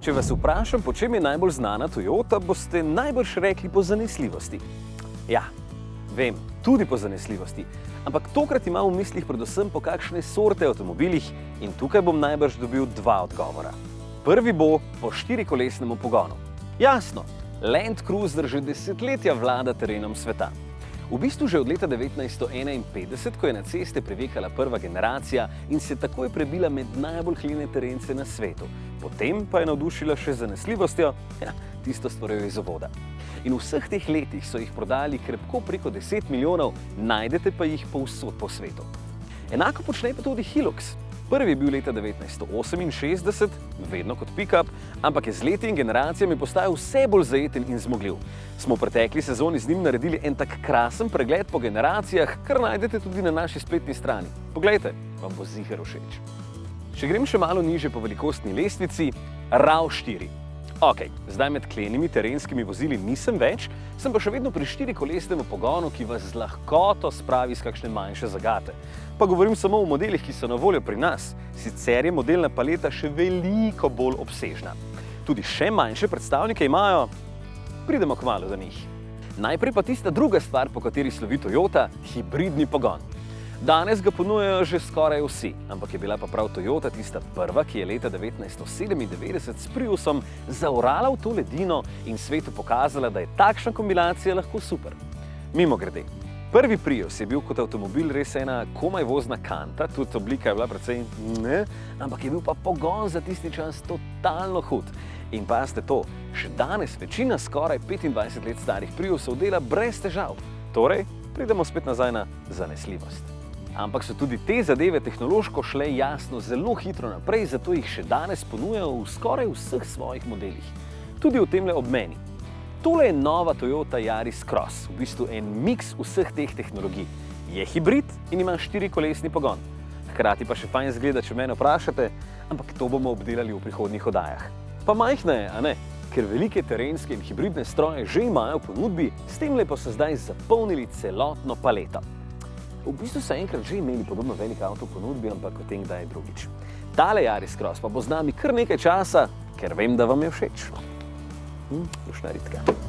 Če vas vprašam, po čem je najbolj znana Toyota, boste najbrž rekli po zanesljivosti. Ja, vem, tudi po zanesljivosti, ampak tokrat imam v mislih predvsem po kakšne sorte avtomobilih in tukaj bom najbrž dobil dva odgovora. Prvi bo po štirikolesnemu pogonu. Jasno, Land Cruiser že desetletja vlada terenom sveta. V bistvu že od leta 1951, ko je na ceste privekala prva generacija in se takoj prebila med najbolj hlene terence na svetu. Potem pa je navdušila še z zanesljivostjo, tisto stvarjo iz uvoda. In v vseh teh letih so jih prodali krepko preko 10 milijonov, najdete pa jih povsod po svetu. Enako počne pa tudi Hilux. Prvi je bil leta 1968, vedno kot pick-up, ampak je z leti in generacijami postajal vse bolj zajeten in zmogljiv. Smo v pretekli sezoni z njim naredili en tak krasen pregled po generacijah, kar najdete tudi na naši spletni strani. Poglejte, vam bo ziher všeč. Če grem še malo nižje po velikostni lestvici, RAV4. Ok, zdaj med klenimi terenskimi vozili nisem več, sem pa še vedno pri štirikolesnemu pogonu, ki vas z lahkoto spravi iz kakšne manjše zagate. Pa govorim samo o modelih, ki so na voljo pri nas. Sicer je modelna paleta še veliko bolj obsežna. Tudi še manjše predstavnike imajo, pridemo kmalu do njih. Najprej pa tista druga stvar, po kateri slovi Toyota, hibridni pogon. Danes ga ponujajo že skoraj vsi, ampak je bila pa prav Toyota tista prva, ki je leta 1997 s Priusom zaorala v to ledino in svetu pokazala, da je takšna kombinacija lahko super. Mimogrede, prvi Prius je bil kot avtomobil res ena komaj vozna kanta, tudi oblika je bila precej ampak je bil pa pogon za tisti čas totalno hud. In pazite to, še danes večina skoraj 25 let starih Priusov dela brez težav. Torej, pridemo spet nazaj na zanesljivost. Ampak so tudi te zadeve tehnološko šle jasno zelo hitro naprej, zato jih še danes ponujajo v skoraj vseh svojih modelih. Tudi v temle ob meni. Tole je nova Toyota Yaris Cross, v bistvu en miks vseh teh tehnologij. Je hibrid in ima štirikolesni pogon. Hkrati pa še fajn zgleda, če mene vprašate, ampak to bomo obdelali v prihodnjih oddajah. Pa majhna je, a ne? Ker velike terenske in hibridne stroje že imajo v ponudbi, s temle pa so zdaj zapolnili celotno paleto. V bistvu so enkrat že imeli podobno velik avto v ponudbi, ampak o tem kdaj drugič. Tale Yaris Cross pa bo z nami kar nekaj časa, ker vem, da vam je všeč. Lušna ritka.